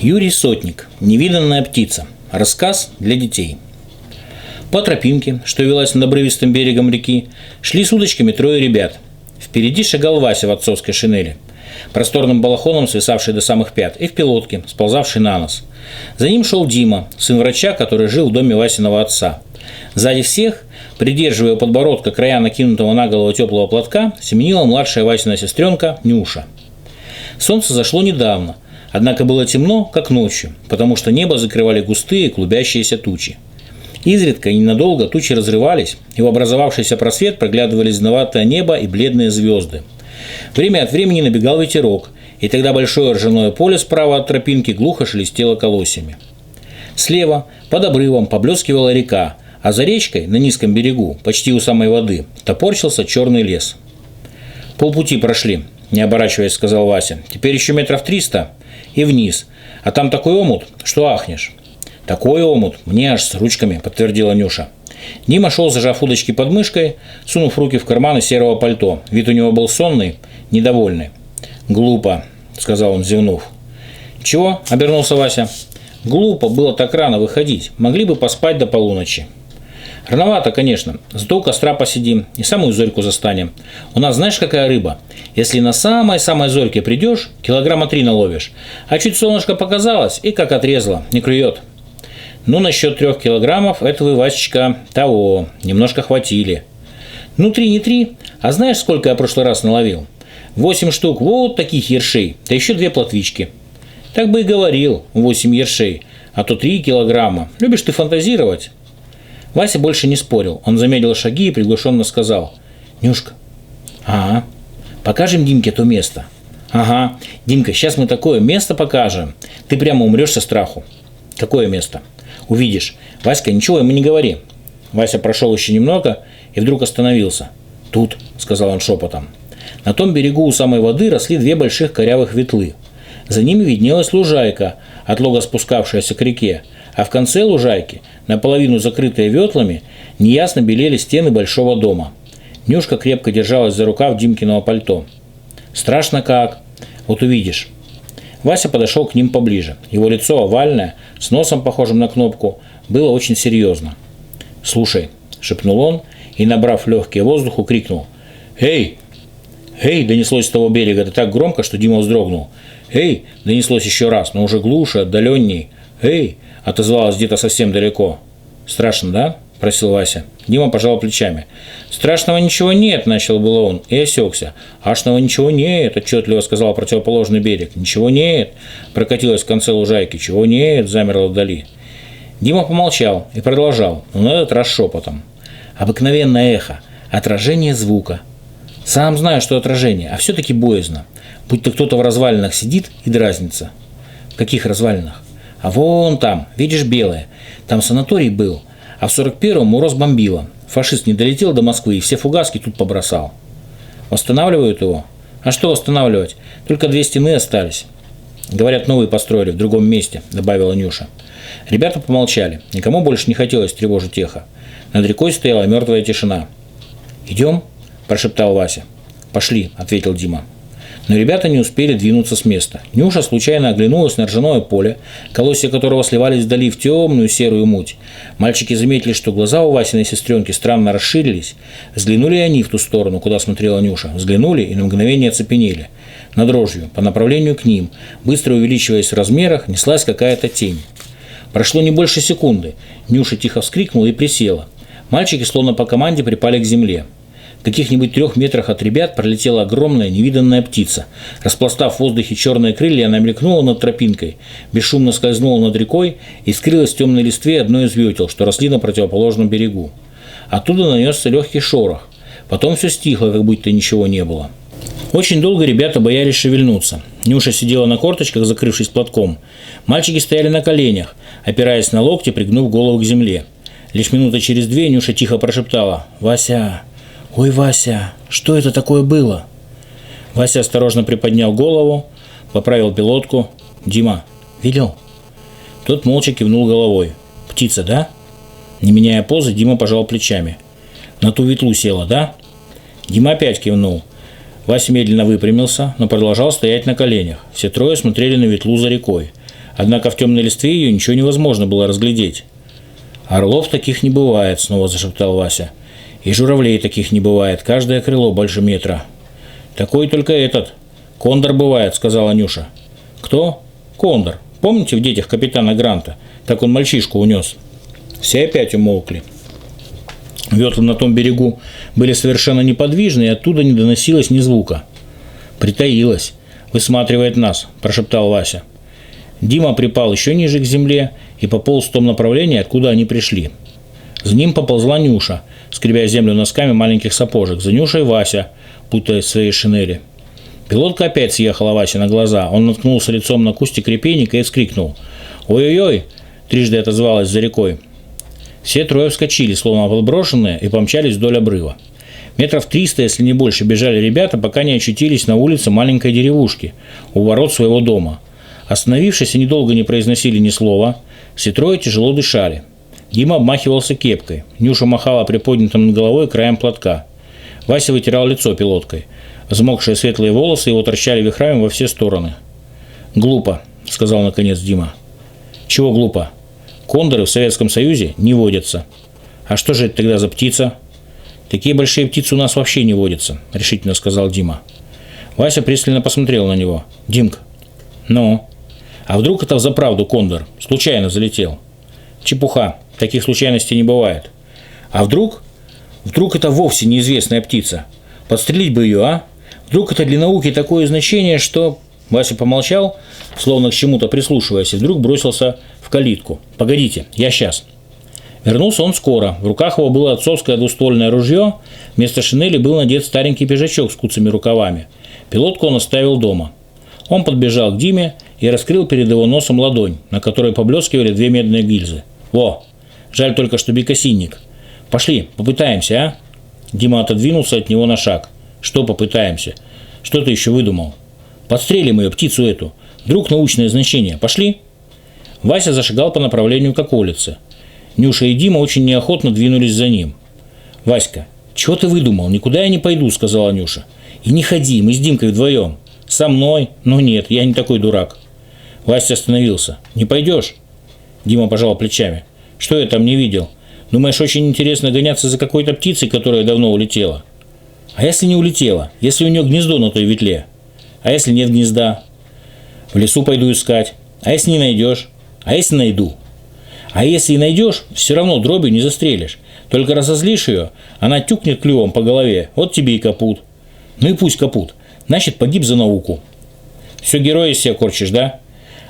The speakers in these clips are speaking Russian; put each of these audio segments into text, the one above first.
Юрий Сотник. Невиданная птица. Рассказ для детей. По тропинке, что велась над обрывистым берегом реки, шли с удочками трое ребят. Впереди шагал Вася в отцовской шинели, просторным балахоном свисавший до самых пят, и в пилотке, сползавший на нос. За ним шел Дима, сын врача, который жил в доме Васиного отца. Сзади всех, придерживая у подбородка края накинутого на голову теплого платка, семенила младшая Васина сестренка Нюша. Солнце зашло недавно, однако было темно, как ночью, потому что небо закрывали густые клубящиеся тучи. Изредка и ненадолго тучи разрывались, и в образовавшийся просвет проглядывали зеленоватое небо и бледные звезды. Время от времени набегал ветерок, и тогда большое ржаное поле справа от тропинки глухо шелестело колосьями. Слева, под обрывом, поблескивала река, а за речкой, на низком берегу, почти у самой воды, топорщился черный лес. «Полпути прошли», – не оборачиваясь, сказал Вася. «Теперь еще метров 300 и вниз, а там такой омут, что ахнешь». «Такой омут, мне аж с ручками», – подтвердила Нюша. Дима шел, зажав удочки под мышкой, сунув руки в карманы серого пальто. Вид у него был сонный, недовольный. «Глупо», – сказал он, зевнув. «Чего?» – обернулся Вася. «Глупо было так рано выходить. Могли бы поспать до полуночи». «Рановато, конечно. Зато у костра посидим и самую зорьку застанем. У нас знаешь, какая рыба? Если на самой-самой зорьке придешь, килограмма 3 наловишь. А чуть солнышко показалось, и как отрезало, не клюет». «Ну, насчет 3 килограммов, это вы, Васечка, того, немножко хватили». «Ну, 3 не 3, а знаешь, сколько я в прошлый раз наловил? 8 штук вот таких ершей, да еще 2 плотвички». «Так бы и говорил, 8 ершей, а то 3 килограмма. Любишь ты фантазировать?» Вася больше не спорил, он замедлил шаги и приглушенно сказал: «Нюшка». «Ага. Покажем Димке то место». «Ага. Димка, сейчас мы такое место покажем. Ты прямо умрешь со страху». «Какое место?» «Увидишь. Васька, ничего ему не говори». Вася прошел еще немного и вдруг остановился. «Тут», — сказал он шепотом. На том берегу у самой воды росли 2 больших корявых ветлы. За ними виднелась лужайка, отлого спускавшаяся к реке, а в конце лужайки, наполовину закрытые ветлами, неясно белели стены большого дома. Нюшка крепко держалась за рукав Димкиного пальто. «Страшно как. Вот увидишь». Вася подошел к ним поближе. Его лицо овальное, с носом похожим на кнопку, было очень серьезно. «Слушай», – шепнул он и, набрав легкий воздуху, крикнул: «Эй!» «Эй!» – донеслось с того берега, да так громко, что Дима вздрогнул. «Эй!» – донеслось еще раз, но уже глуше, отдаленней. «Эй!» – отозвалось где-то совсем далеко. «Страшно, да?» – просил Вася. Дима пожал плечами. «Страшного ничего нет», – начал было он, и осекся. «Ашного ничего нет», – отчетливо сказал противоположный берег. «Ничего нет», – прокатилось в конце лужайки. «Чего нет», – замерло вдали. Дима помолчал и продолжал, но на этот раз шепотом. «Обыкновенное эхо, отражение звука. Сам знаю, что отражение, а все-таки боязно. Будь-то кто-то в развалинах сидит и дразнится». «В каких развалинах?» «А вон там, видишь, белое. Там санаторий был. А в 41-м Мороз бомбило. Фашист не долетел до Москвы и все фугаски тут побросал». «Восстанавливают его?» «А что восстанавливать? Только 2 стены остались». «Говорят, новые построили в другом месте», – добавила Нюша. Ребята помолчали. Никому больше не хотелось тревожить эхо. Над рекой стояла мертвая тишина. «Идем?» – прошептал Вася. «Пошли», – ответил Дима. Но ребята не успели двинуться с места. Нюша случайно оглянулась на ржаное поле, колосья которого сливались вдали в темную серую муть. Мальчики заметили, что глаза у Васиной сестренки странно расширились. Взглянули они в ту сторону, куда смотрела Нюша. Взглянули и на мгновение оцепенели. Над рожью, по направлению к ним, быстро увеличиваясь в размерах, неслась какая-то тень. Прошло не больше секунды. Нюша тихо вскрикнула и присела. Мальчики, словно по команде, припали к земле. В каких-нибудь 3 метрах от ребят пролетела огромная невиданная птица. Распластав в воздухе черные крылья, она мелькнула над тропинкой, бесшумно скользнула над рекой и скрылась в темной листве одной из ветел, что росли на противоположном берегу. Оттуда нанесся легкий шорох. Потом все стихло, как будто ничего не было. Очень долго ребята боялись шевельнуться. Нюша сидела на корточках, закрывшись платком. Мальчики стояли на коленях, опираясь на локти, пригнув голову к земле. Лишь минуты через 2 Нюша тихо прошептала: «Вася! Ой, Вася, что это такое было?» Вася осторожно приподнял голову, поправил пилотку. «Дима, видел?» Тот молча кивнул головой. «Птица, да?» Не меняя позы, Дима пожал плечами. «На ту ветлу села, да?» Дима опять кивнул. Вася медленно выпрямился, но продолжал стоять на коленях. Все трое смотрели на ветлу за рекой. Однако в темной листве ее ничего невозможно было разглядеть. «Орлов таких не бывает», — снова зашептал Вася. «И журавлей таких не бывает, каждое крыло больше метра». «Такой только этот. Кондор бывает», — сказала Нюша. «Кто?» «Кондор. Помните в «Детях» капитана Гранта? Как он мальчишку унес?» Все опять умолкли. Ветлы на том берегу были совершенно неподвижны, и оттуда не доносилось ни звука. «Притаилась. Высматривает нас», – прошептал Вася. Дима припал еще ниже к земле и пополз в том направлении, откуда они пришли. За ним поползла Нюша, скребя землю носками маленьких сапожек. За Нюшей Вася, путаясь в своей шинели. Пилотка опять съехала Васе на глаза. Он наткнулся лицом на кустик репейника и вскрикнул. «Ой-ой-ой!» – трижды отозвалась за рекой. Все трое вскочили, словно подброшенные, и помчались вдоль обрыва. Метров 300, если не больше, бежали ребята, пока не очутились на улице маленькой деревушки, у ворот своего дома. Остановившись, они долго не произносили ни слова, все трое тяжело дышали. Дима обмахивался кепкой, Нюша махала приподнятым над головой краем платка. Вася вытирал лицо пилоткой. Взмокшие светлые волосы его торчали вихрами во все стороны. «Глупо», — сказал наконец Дима. «Чего глупо? Кондоры в Советском Союзе не водятся». «А что же это тогда за птица?» «Такие большие птицы у нас вообще не водятся», — решительно сказал Дима. Вася пристально посмотрел на него. «Димка». «Ну? А вдруг это взаправду кондор? Случайно залетел?» «Чепуха. Таких случайностей не бывает». «А вдруг? Вдруг это вовсе неизвестная птица? Подстрелить бы ее, а? Вдруг это для науки такое значение, что...» Вася помолчал, словно к чему-то прислушиваясь, и вдруг бросился в калитку. «Погодите, я сейчас». Вернулся он скоро. В руках его было отцовское двуствольное ружье, вместо шинели был надет старенький пиджачок с куцами рукавами. Пилотку он оставил дома. Он подбежал к Диме и раскрыл перед его носом ладонь, на которой поблескивали две медные гильзы. «Во! Жаль только, что бекасинник. Пошли, попытаемся, а?» Дима отодвинулся от него на шаг. «Что попытаемся? Что ты еще выдумал?» «Подстрелим ее, птицу эту. Вдруг научное значение. Пошли?» Вася зашагал по направлению к околице. Нюша и Дима очень неохотно двинулись за ним. «Васька, чего ты выдумал? Никуда я не пойду», — сказала Нюша. «И не ходи, мы с Димкой вдвоем». «Со мной? Ну нет, я не такой дурак». Вася остановился. «Не пойдешь?» Дима пожал плечами. «Что я там не видел? Думаешь, очень интересно гоняться за какой-то птицей, которая давно улетела?» «А если не улетела? Если у нее гнездо на той ветле? А если нет гнезда?» «В лесу пойду искать. А если не найдешь? А если найду?» «А если и найдешь, все равно дробью не застрелишь. Только разозлишь ее, она тюкнет клювом по голове, вот тебе и капут». «Ну и пусть капут. Значит, погиб за науку». «Все героя из себя корчишь, да?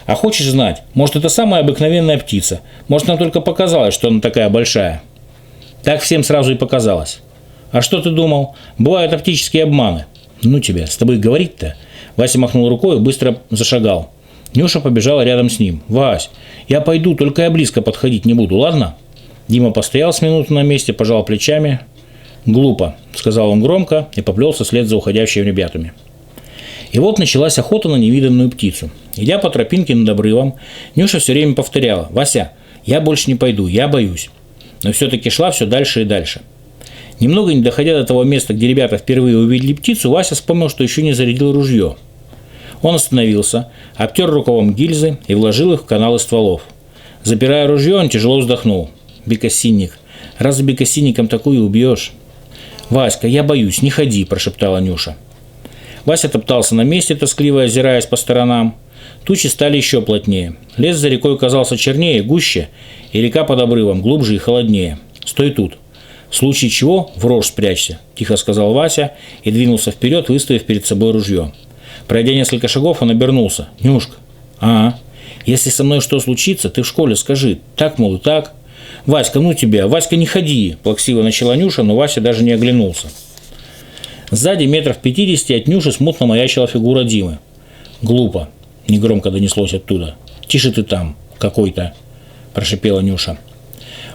А хочешь знать, может, это самая обыкновенная птица? Может, нам только показалось, что она такая большая?» Так всем сразу и показалось. «А что ты думал? Бывают оптические обманы». «Ну тебя, с тобой говорить-то?» Вася махнул рукой и быстро зашагал. Нюша побежала рядом с ним. «Вась, я пойду, только я близко подходить не буду, ладно?» Дима постоял с минуту на месте, пожал плечами. «Глупо», — сказал он громко и поплелся вслед за уходящими ребятами. И вот началась охота на невиданную птицу. Идя по тропинке над обрывом, Нюша все время повторяла: «Вася, я больше не пойду, я боюсь». Но все-таки шла все дальше и дальше. Немного не доходя до того места, где ребята впервые увидели птицу, Вася вспомнил, что еще не зарядил ружье. Он остановился, обтер рукавом гильзы и вложил их в каналы стволов. Запирая ружье, он тяжело вздохнул. «Бекасинник. Разве бекасинником такую убьешь?» «Васька, я боюсь, не ходи», – прошептала Нюша. Вася топтался на месте, тоскливо озираясь по сторонам. Тучи стали еще плотнее. Лес за рекой казался чернее, гуще, и река под обрывом глубже и холоднее. «Стой тут. В случае чего в рожь спрячься», – тихо сказал Вася и двинулся вперед, выставив перед собой ружье. Пройдя несколько шагов, он обернулся. «Нюшка, если со мной что случится, ты в школе скажи. Так, мол, и так». «Васька, ну тебя, Васька, не ходи», – плаксиво начала Нюша, но Вася даже не оглянулся. Сзади метров 50 от Нюши смутно маячила фигура Димы. «Глупо», – негромко донеслось оттуда. «Тише ты там, какой-то», – прошипела Нюша.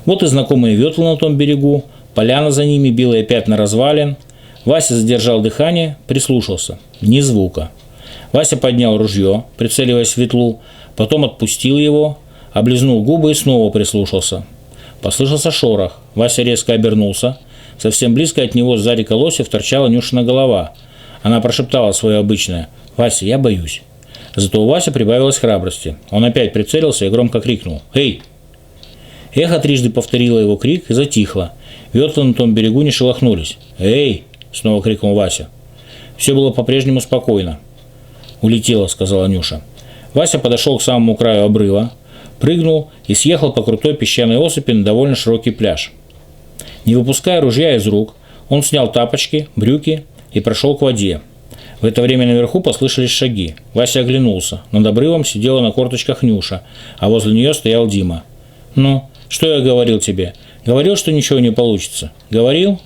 Вот и знакомые ветлы на том берегу, поляна за ними, белые пятна развалин. Вася задержал дыхание, прислушался. Ни звука. Вася поднял ружье, прицеливаясь в ветлу, потом отпустил его, облизнул губы и снова прислушался. Послышался шорох. Вася резко обернулся. Совсем близко от него сзади колосьев торчала Нюшина голова. Она прошептала свое обычное: «Вася, я боюсь». Зато у Васи прибавилось храбрости. Он опять прицелился и громко крикнул: «Эй!». Эхо трижды повторило его крик и затихло. Ветлы на том берегу не шелохнулись. «Эй!» – снова крикнул Вася. Все было по-прежнему спокойно. «Улетела», – сказала Нюша. Вася подошел к самому краю обрыва, прыгнул и съехал по крутой песчаной осыпи на довольно широкий пляж. Не выпуская ружья из рук, он снял тапочки, брюки и прошел к воде. В это время наверху послышались шаги. Вася оглянулся. Над обрывом сидела на корточках Нюша, а возле нее стоял Дима. «Ну, что я говорил тебе? Говорил, что ничего не получится. Говорил?»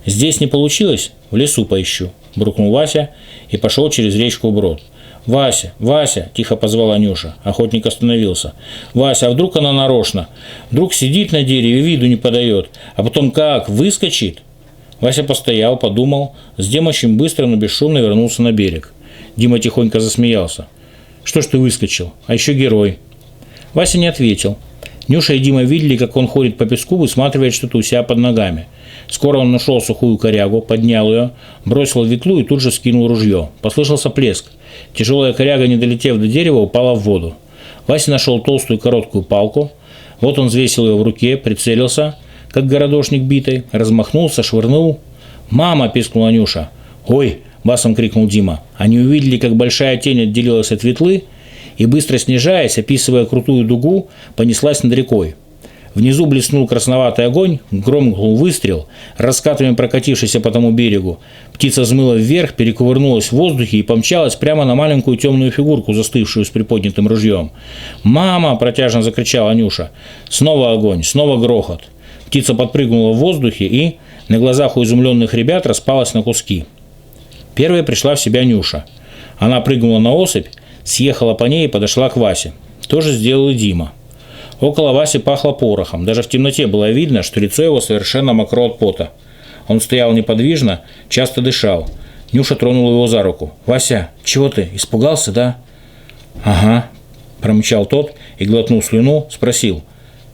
«Здесь не получилось? В лесу поищу», – буркнул Вася и пошел через речку вброд. «Вася, Вася!» – тихо позвала Нюша. Охотник остановился. «Вася, а вдруг она нарочно? Вдруг сидит на дереве, виду не подает, а потом как, выскочит?» Вася постоял, подумал, затем очень быстро, но бесшумно вернулся на берег. Дима тихонько засмеялся. «Что ж ты выскочил? А еще герой!» Вася не ответил. Нюша и Дима видели, как он ходит по песку, высматривает что-то у себя под ногами. Скоро он нашел сухую корягу, поднял ее, бросил в ветлу и тут же скинул ружье. Послышался плеск. Тяжелая коряга, не долетев до дерева, упала в воду. Вася нашел толстую короткую палку. Вот он взвесил ее в руке, прицелился, как городошник битой, размахнулся, швырнул. «Мама!» – пискнула Нюша. «Ой!» – басом крикнул Дима. Они увидели, как большая тень отделилась от ветлы и, быстро снижаясь, описывая крутую дугу, понеслась над рекой. Внизу блеснул красноватый огонь, громкнул выстрел, раскатами прокатившийся по тому берегу. Птица взмыла вверх, перекувырнулась в воздухе и помчалась прямо на маленькую темную фигурку, застывшую с приподнятым ружьем. «Мама!» – протяжно закричала Нюша. Снова огонь, снова грохот. Птица подпрыгнула в воздухе и, на глазах у изумленных ребят, распалась на куски. Первой пришла в себя Нюша. Она прыгнула на осыпь, съехала по ней и подошла к Васе. То же сделал и Дима. Около Васи пахло порохом. Даже в темноте было видно, что лицо его совершенно мокро от пота. Он стоял неподвижно, часто дышал. Нюша тронула его за руку. «Вася, чего ты? Испугался, да?» «Ага», – промычал тот и, глотнув слюну, спросил: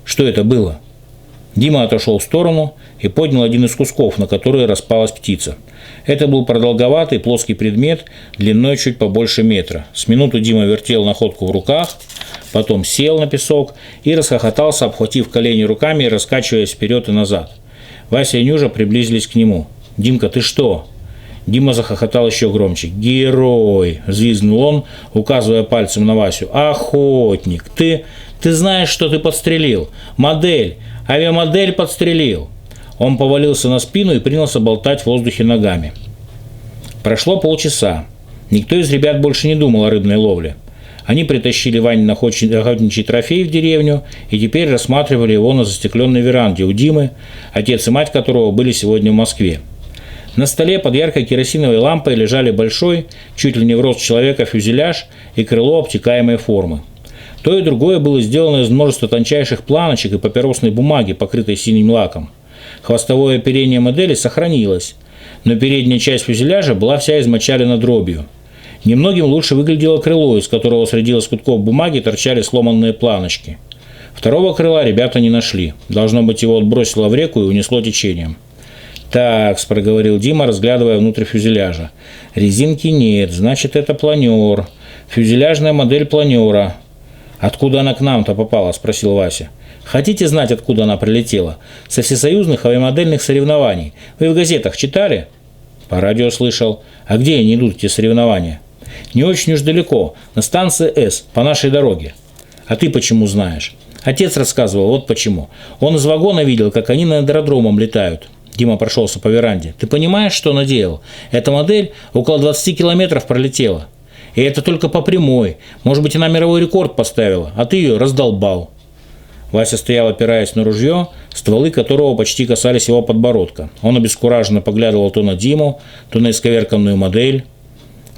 «Что это было?» Дима отошел в сторону и поднял один из кусков, на который распалась птица. Это был продолговатый плоский предмет, длиной чуть побольше метра. С минуту Дима вертел находку в руках, потом сел на песок и расхохотался, обхватив колени руками и раскачиваясь вперед и назад. Вася и Нюша приблизились к нему. «Димка, ты что?» Дима захохотал еще громче. «Герой!» – взвизгнул он, указывая пальцем на Васю. «Охотник! Ты знаешь, что ты подстрелил? Модель! Авиамодель подстрелил!» Он повалился на спину и принялся болтать в воздухе ногами. Прошло полчаса. Никто из ребят больше не думал о рыбной ловле. Они притащили Ванин охотничий трофей в деревню и теперь рассматривали его на застекленной веранде у Димы, отец и мать которого были сегодня в Москве. На столе под яркой керосиновой лампой лежали большой, чуть ли не в рост человека, фюзеляж и крыло обтекаемой формы. То и другое было сделано из множества тончайших планочек и папиросной бумаги, покрытой синим лаком. Хвостовое оперение модели сохранилось, но передняя часть фюзеляжа была вся измочалена дробью. Немногим лучше выглядело крыло, из которого среди лоскутков бумаги торчали сломанные планочки. Второго крыла ребята не нашли. Должно быть, его отбросило в реку и унесло течением. «Так», – проговорил Дима, разглядывая внутрь фюзеляжа. «Резинки нет, значит, это планер. Фюзеляжная модель планера». «Откуда она к нам-то попала?» – спросил Вася. «Хотите знать, откуда она прилетела? Со всесоюзных авиамодельных соревнований. Вы в газетах читали?» «По радио слышал. А где они идут, эти соревнования?» «Не очень уж далеко. На станции С, по нашей дороге». «А ты почему знаешь?» «Отец рассказывал, вот почему. Он из вагона видел, как они над аэродромом летают». Дима прошелся по веранде. «Ты понимаешь, что она делала? Эта модель около 20 километров пролетела. И это только по прямой. Может быть, она мировой рекорд поставила, а ты ее раздолбал». Вася стоял, опираясь на ружье, стволы которого почти касались его подбородка. Он обескураженно поглядывал то на Диму, то на исковерканную модель.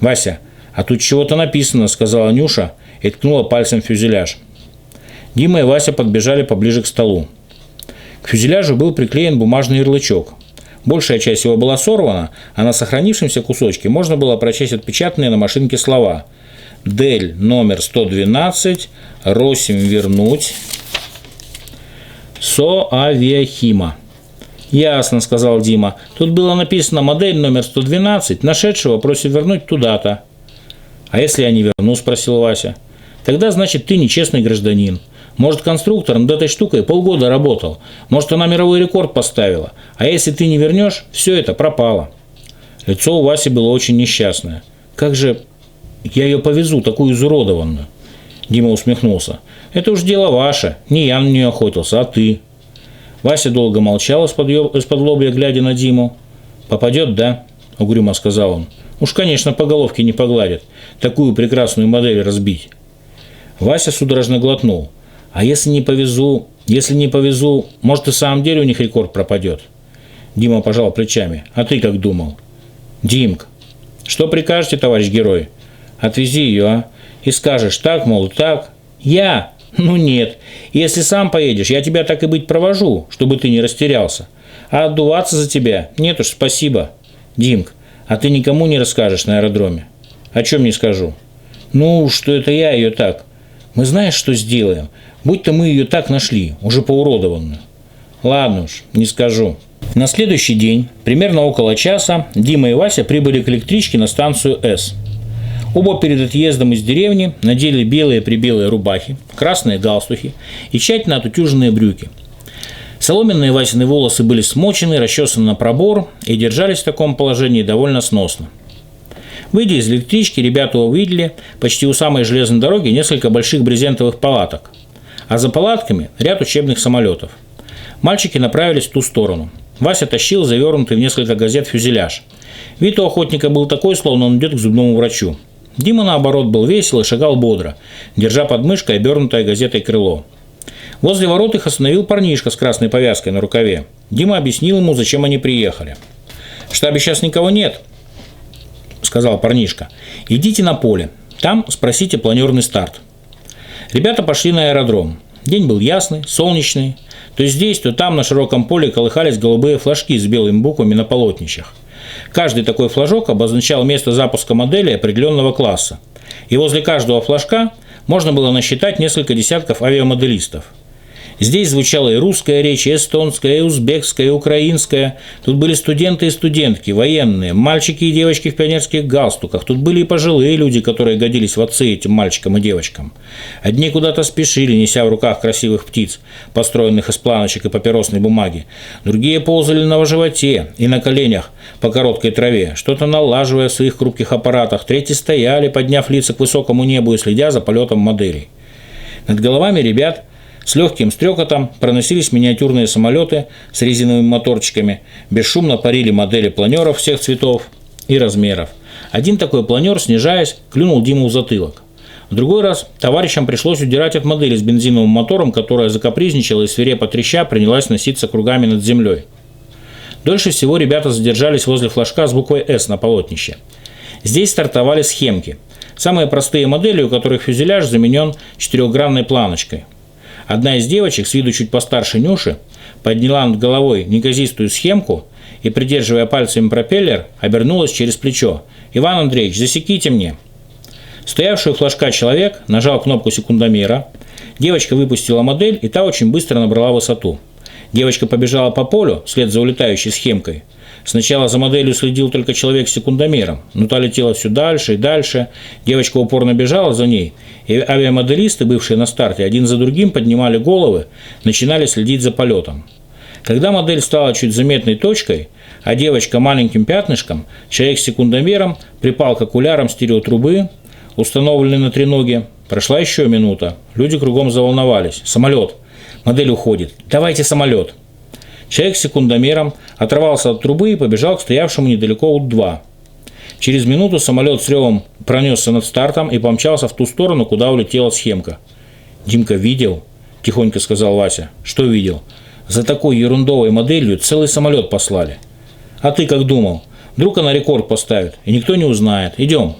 «Вася, а тут чего-то написано», – сказала Нюша и ткнула пальцем в фюзеляж. Дима и Вася подбежали поближе к столу. К фюзеляжу был приклеен бумажный ярлычок. Большая часть его была сорвана, а на сохранившемся кусочке можно было прочесть отпечатанные на машинке слова: «Дель номер 112, Росим вернуть, СО Авиахима». «Ясно», – сказал Дима. «Тут было написано: модель номер 112, нашедшего просит вернуть туда-то». «А если я не верну?» – спросил Вася. «Тогда, значит, ты нечестный гражданин. Может, конструктор над этой штукой полгода работал. Может, она мировой рекорд поставила. А если ты не вернешь, все это пропало». Лицо у Васи было очень несчастное. «Как же я ее повезу, такую изуродованную?» Дима усмехнулся. «Это уж дело ваше. Не я на нее охотился, а ты». Вася долго молчал из-под лобья, глядя на Диму. «Попадет, да?» – угрюмо сказал он. «Уж, конечно, по головке не погладит. Такую прекрасную модель разбить». Вася судорожно глотнул. «А если не повезу, может, и в самом деле у них рекорд пропадет?» Дима пожал плечами. «А ты как думал?» «Димк, что прикажете, товарищ герой? Отвези ее, а? И скажешь, так, мол, так». «Я? Ну нет. Если сам поедешь, я тебя так и быть провожу, чтобы ты не растерялся. А отдуваться за тебя? Нет уж, спасибо». «Димк, а ты никому не расскажешь на аэродроме?» «О чем не скажу?» «Ну, что это я ее так. Мы знаешь, что сделаем? Будь-то мы ее так нашли, уже поуродованную». «Ладно уж, не скажу». На следующий день, примерно около часа, Дима и Вася прибыли к электричке на станцию С. Оба перед отъездом из деревни надели белые-прибелые рубахи, красные галстухи и тщательно отутюженные брюки. Соломенные Васины волосы были смочены, расчесаны на пробор и держались в таком положении довольно сносно. Выйдя из электрички, ребята увидели почти у самой железной дороги несколько больших брезентовых палаток, а за палатками ряд учебных самолетов. Мальчики направились в ту сторону. Вася тащил завернутый в несколько газет фюзеляж. Вид у охотника был такой, словно он идет к зубному врачу. Дима, наоборот, был весел и шагал бодро, держа под мышкой обернутое газетой крыло. Возле ворот их остановил парнишка с красной повязкой на рукаве. Дима объяснил ему, зачем они приехали. «В штабе сейчас никого нет», – сказал парнишка. «Идите на поле. Там спросите планерный старт». Ребята пошли на аэродром. День был ясный, солнечный. То здесь, то там на широком поле колыхались голубые флажки с белыми буквами на полотнищах. Каждый такой флажок обозначал место запуска модели определенного класса. И возле каждого флажка можно было насчитать несколько десятков авиамоделистов. Здесь звучала и русская речь, и эстонская, и узбекская, и украинская. Тут были студенты и студентки, военные, мальчики и девочки в пионерских галстуках. Тут были и пожилые люди, которые годились в отцы этим мальчикам и девочкам. Одни куда-то спешили, неся в руках красивых птиц, построенных из планочек и папиросной бумаги. Другие ползали на животе и на коленях по короткой траве, что-то налаживая в своих хрупких аппаратах. Третьи стояли, подняв лица к высокому небу и следя за полетом моделей. Над головами ребят с легким стрекотом проносились миниатюрные самолеты с резиновыми моторчиками, бесшумно парили модели планеров всех цветов и размеров. Один такой планер, снижаясь, клюнул Диму в затылок. В другой раз товарищам пришлось удирать от модели с бензиновым мотором, которая закапризничала и свирепо треща принялась носиться кругами над землей. Дольше всего ребята задержались возле флажка с буквой «С» на полотнище. Здесь стартовали схемки. Самые простые модели, у которых фюзеляж заменен четырехгранной планочкой. Одна из девочек, с виду чуть постарше Нюши, подняла над головой неказистую схемку и, придерживая пальцами пропеллер, обернулась через плечо. «Иван Андреевич, засеките мне». Стоявший у флажка человек нажал кнопку секундомера. Девочка выпустила модель, и та очень быстро набрала высоту. Девочка побежала по полю вслед за улетающей схемкой. Сначала за моделью следил только человек с секундомером, но та летела все дальше и дальше. Девочка упорно бежала за ней, и авиамоделисты, бывшие на старте, один за другим поднимали головы, начинали следить за полетом. Когда модель стала чуть заметной точкой, а девочка маленьким пятнышком, человек с секундомером припал к окулярам стереотрубы, установленной на треноге. Прошла еще минута. Люди кругом заволновались. «Самолет! Модель уходит! Давайте самолет!» Человек с секундомером оторвался от трубы и побежал к стоявшему недалеко У-2. Через минуту самолет с ревом пронесся над стартом и помчался в ту сторону, куда улетела схемка. «Димка видел?» – тихонько сказал Вася. «Что видел?» «За такой ерундовой моделью целый самолет послали». «А ты как думал? Вдруг она рекорд поставит, и никто не узнает. Идем».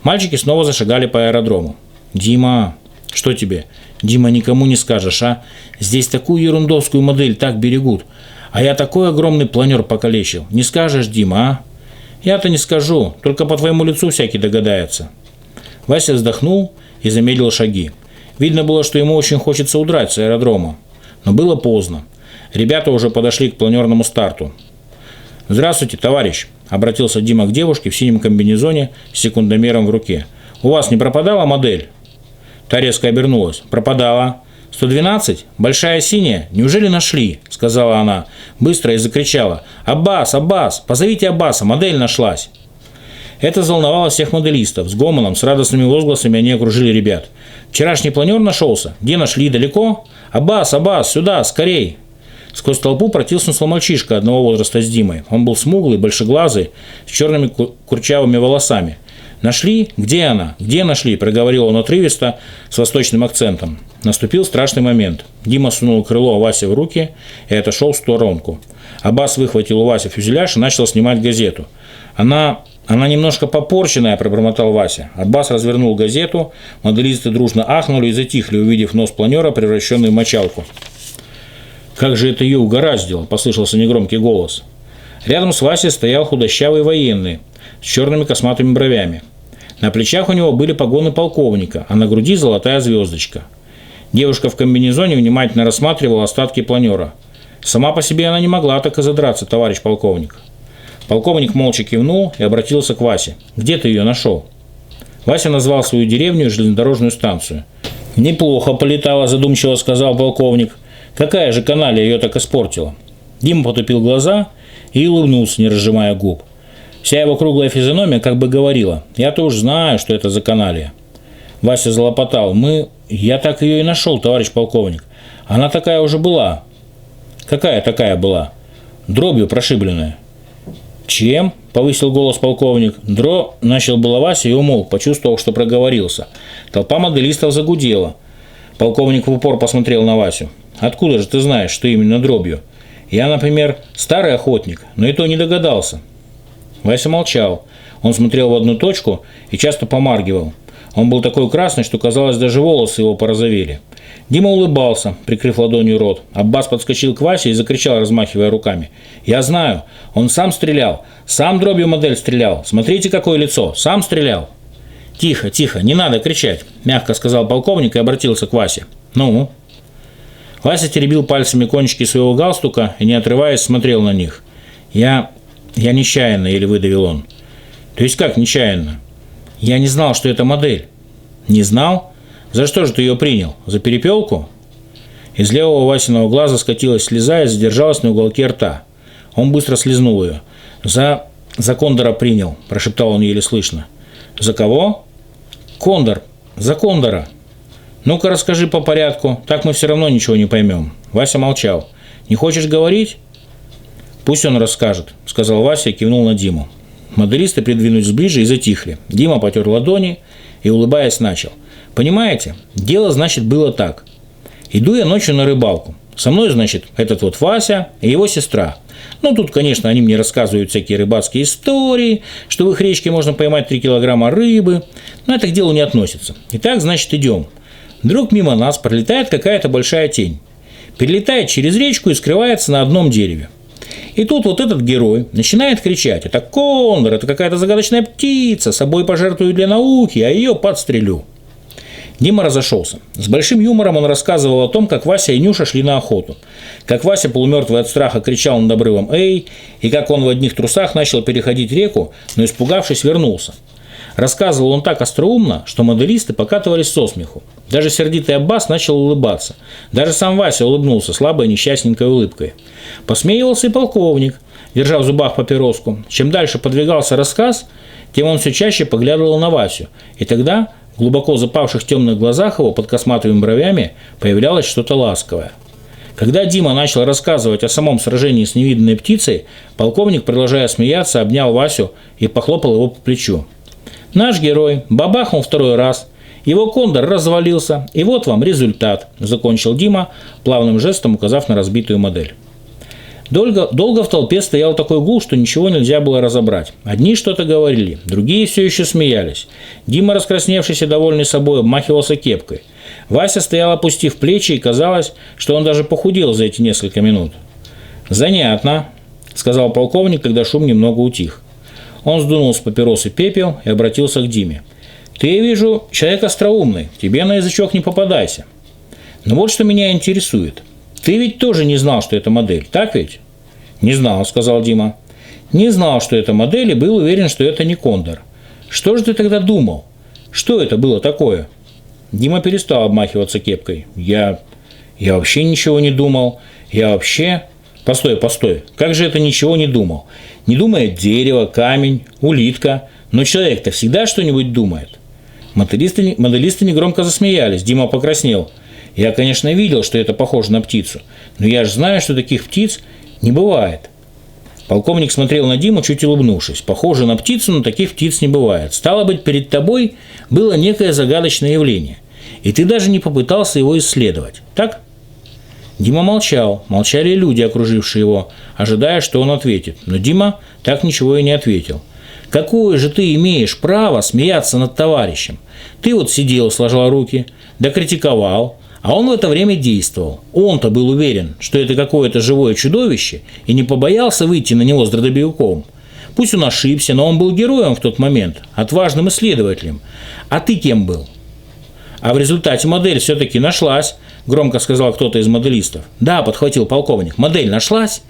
Мальчики снова зашагали по аэродрому. «Дима, что тебе?» «Дима, никому не скажешь, а? Здесь такую ерундовскую модель так берегут. А я такой огромный планер покалечил. Не скажешь, Дима, а?» «Я-то не скажу, только по твоему лицу всякий догадается». Вася вздохнул и замедлил шаги. Видно было, что ему очень хочется удрать с аэродрома. Но было поздно. Ребята уже подошли к планерному старту. «Здравствуйте, товарищ», – обратился Дима к девушке в синем комбинезоне с секундомером в руке. у вас не пропадала модель?» Та резко обернулась. «Пропадала. 112? Большая синяя? Неужели нашли?» – сказала она быстро и закричала. «Аббас, Аббас, позовите Аббаса, модель нашлась!» Это взволновало всех моделистов. С гомоном, с радостными возгласами они окружили ребят. «Вчерашний планер нашелся? Где нашли? Далеко? Аббас, Аббас, сюда, скорей!» Сквозь толпу протиснулся мальчишка одного возраста с Димой. Он был смуглый, большеглазый, с черными курчавыми волосами. «Нашли? Где она? Где нашли?» – проговорил он отрывисто, с восточным акцентом. Наступил страшный момент. Дима сунул крыло Васе в руки и отошел в сторонку. Аббас выхватил у Васи фюзеляж и начал снимать газету. Она немножко попорченная», – пробормотал Вася. Аббас развернул газету, моделисты дружно ахнули и затихли, увидев нос планера, превращенный в мочалку. «Как же это ее угораздило?» – послышался негромкий голос. Рядом с Васей стоял худощавый военный с черными косматыми бровями. На плечах у него были погоны полковника, а на груди золотая звездочка. Девушка в комбинезоне внимательно рассматривала остатки планера. Сама по себе она не могла так и задраться, товарищ полковник. Полковник молча кивнул и обратился к Васе. «Где ты ее нашел?» Вася назвал свою деревню и железнодорожную станцию. «Неплохо полетала», задумчиво сказал полковник. «Какая же каналья ее так испортила?» Дима потупил глаза и улыбнулся, не разжимая губ. Вся его круглая физиономия как бы говорила: «Я-то уж знаю, что это за каналья». Вася залопотал: «Я так ее и нашел, товарищ полковник. Она такая уже была». «Какая такая была?» «Дробью прошибленная». «Чем?» – повысил голос полковник. Начал было Вася и умолк, почувствовал, что проговорился. Толпа моделистов загудела. Полковник в упор посмотрел на Васю. «Откуда же ты знаешь, что именно дробью? Я, например, старый охотник, но и то не догадался». Вася молчал. Он смотрел в одну точку и часто помаргивал. Он был такой красный, что, казалось, даже волосы его порозовели. Дима улыбался, прикрыв ладонью рот. Аббас подскочил к Васе и закричал, размахивая руками: «Я знаю, он сам стрелял, сам дробью модель стрелял. Смотрите, какое лицо, сам стрелял». «Тихо, тихо, не надо кричать», – мягко сказал полковник и обратился к Васе. «Ну?» Вася теребил пальцами кончики своего галстука и, не отрываясь, смотрел на них. «Я нечаянно», – еле выдавил он. «То есть как нечаянно?» «Я не знал, что это модель». «Не знал? За что же ты ее принял? За перепелку?» Из левого Васиного глаза скатилась слеза и задержалась на уголке рта. Он быстро слезнул ее. «За кондора принял», – прошептал он еле слышно. «За кого?» «Кондор. За кондора». «Ну-ка расскажи по порядку, так мы все равно ничего не поймем». Вася молчал. «Не хочешь говорить?» «Пусть он расскажет», – сказал Вася и кивнул на Диму. Моделисты придвинулись ближе и затихли. Дима потер ладони и, улыбаясь, начал. «Понимаете, дело, значит, было так. Иду я ночью на рыбалку. Со мной, значит, этот вот Вася и его сестра. Ну, тут, конечно, они мне рассказывают всякие рыбацкие истории, что в их речке можно поймать 3 килограмма рыбы, но это к делу не относится. Итак, значит, идем. Вдруг мимо нас пролетает какая-то большая тень. Перелетает через речку и скрывается на одном дереве. И тут вот этот герой начинает кричать: «Это кондор, это какая-то загадочная птица, собой пожертвую для науки, а ее подстрелю». Дима разошелся. С большим юмором он рассказывал о том, как Вася и Нюша шли на охоту, как Вася, полумертвый от страха, кричал над обрывом «Эй!», и как он в одних трусах начал переходить реку, но, испугавшись, вернулся. Рассказывал он так остроумно, что моделисты покатывались со смеху. Даже сердитый Аббас начал улыбаться. Даже сам Вася улыбнулся слабой несчастненькой улыбкой. Посмеивался и полковник, держа в зубах папироску. Чем дальше подвигался рассказ, тем он все чаще поглядывал на Васю. И тогда в глубоко запавших темных глазах его под косматыми бровями появлялось что-то ласковое. Когда Дима начал рассказывать о самом сражении с невиданной птицей, полковник, продолжая смеяться, обнял Васю и похлопал его по плечу. «Наш герой бабахнул второй раз, его кондор развалился, и вот вам результат», – закончил Дима, плавным жестом указав на разбитую модель. Долго в толпе стоял такой гул, что ничего нельзя было разобрать. Одни что-то говорили, другие все еще смеялись. Дима, раскрасневшийся, довольный собой, обмахивался кепкой. Вася стоял, опустив плечи, и казалось, что он даже похудел за эти несколько минут. «Занятно», – сказал полковник, когда шум немного утих. Он сдунул с папиросы пепел и обратился к Диме. «Ты, я вижу, человек остроумный, тебе на язычок не попадайся. Но вот что меня интересует. Ты ведь тоже не знал, что это модель, так ведь?» «Не знал», – сказал Дима. «Не знал, что это модель, и был уверен, что это не кондор. Что же ты тогда думал? Что это было такое? Дима перестал обмахиваться кепкой. Я вообще ничего не думал. Я вообще... Постой. Как же это ничего не думал? Не думает дерево, камень, улитка. Но человек-то всегда что-нибудь думает. Моделисты негромко засмеялись. Дима покраснел. Я, конечно, видел, что это похоже на птицу. Но я же знаю, что таких птиц не бывает. Полковник смотрел на Диму, чуть улыбнувшись. Похоже на птицу, но таких птиц не бывает. Стало быть, перед тобой было некое загадочное явление. И ты даже не попытался его исследовать. Так? Дима молчал. Молчали люди, окружившие его, ожидая, что он ответит. Но Дима так ничего и не ответил. Какое же ты имеешь право смеяться над товарищем? Ты вот сидел, сложил руки, да критиковал, а он в это время действовал. Он-то был уверен, что это какое-то живое чудовище, и не побоялся выйти на него с дробовиком. Пусть он ошибся, но он был героем в тот момент, отважным исследователем. А ты кем был? А в результате модель все-таки нашлась, громко сказал кто-то из моделистов. Да, подхватил полковник, модель нашлась.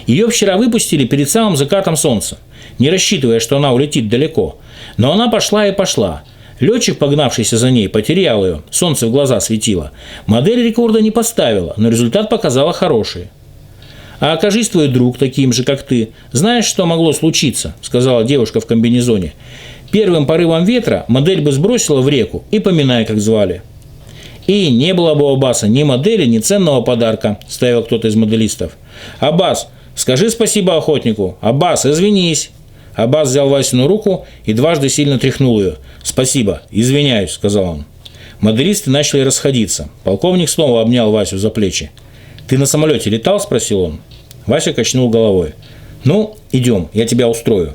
Ее вчера выпустили перед самым закатом солнца, не рассчитывая, что она улетит далеко. Но она пошла и пошла. Летчик, погнавшийся за ней, потерял ее, солнце в глаза светило. Модель рекорда не поставила, но результат показала хороший. «А окажись твой друг таким же, как ты, знаешь, что могло случиться?» – сказала девушка в комбинезоне. «Первым порывом ветра модель бы сбросила в реку, и поминай, как звали». «И не было бы у Аббаса ни модели, ни ценного подарка», – ставил кто-то из моделистов. «Аббас, скажи спасибо охотнику! Аббас, извинись!» Аббас взял Васину руку и дважды сильно тряхнул ее. «Спасибо, извиняюсь», – сказал он. Моделисты начали расходиться. Полковник снова обнял Васю за плечи. «Ты на самолете летал?» – спросил он. Вася качнул головой. «Ну, идем, я тебя устрою».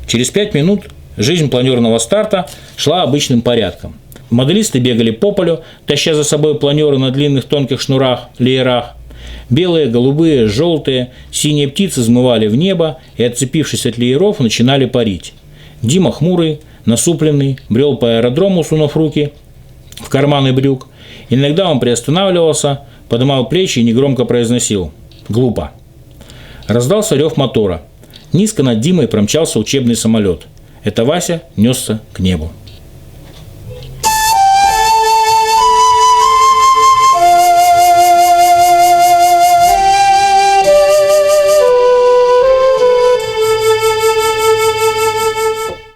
Через 5 минут жизнь планерного старта шла обычным порядком. Моделисты бегали по полю, таща за собой планеры на длинных тонких шнурах, леерах. Белые, голубые, желтые, синие птицы взмывали в небо и, отцепившись от лееров, начинали парить. Дима, хмурый, насупленный, брел по аэродрому, сунув руки в карманы брюк. Иногда он приостанавливался, поднимал плечи и негромко произносил: «Глупо». Раздался рев мотора. Низко над Димой промчался учебный самолет. Это Вася несся к небу.